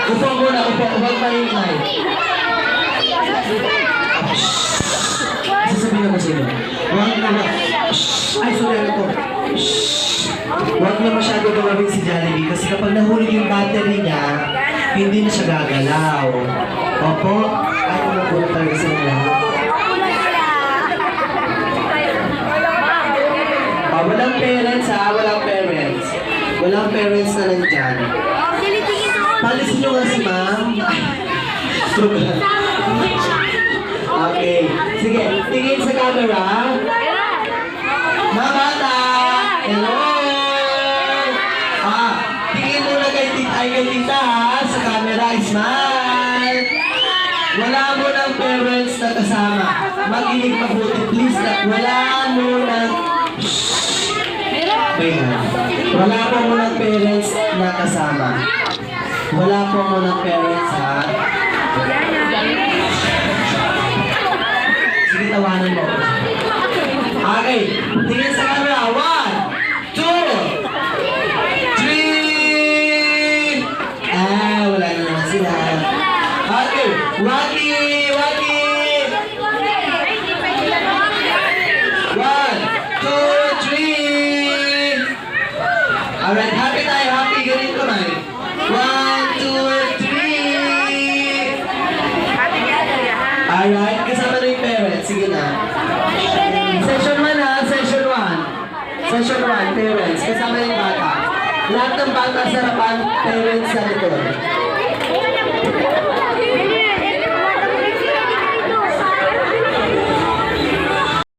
Upo muna, upo. Huwag maingay. Sasabihin ako sa inyo. Huwag na ay, sorry, ano to? Huwag na masyado gawin si Jollibee kasi kapag nahulog yung battery niya, hindi na siya gagalaw. Opo, ay, umupo talaga sa inyo. Walang parents ha, walang parents. Walang parents na nandyan. Palisin nyo nga si ma'am. Okay. Sige, tingin sa camera. Mga bata! Hello! Tingin muna kay tita ha, sa camera. Smile! Wala mo ng parents na kasama. Mag-inig mabuti, please. Wala mo ng... Wala po mo ng parents na kasama. Wala po mo ng parents ha. Sige, tawanan mo. Okay, tingin sa camera. 1, 2, 3. Wala na naman sila. Okay, Waki! 1, 2, 3. Alright, happy tayo, happy. Ganun kamay. 1, 2, 3. Alright, kasama na yung parents. Sige na. Session 1 ha, session 1. Session 1, parents. Kasama na yung bata. Lahat ng bata sa harapan, parents sa likod.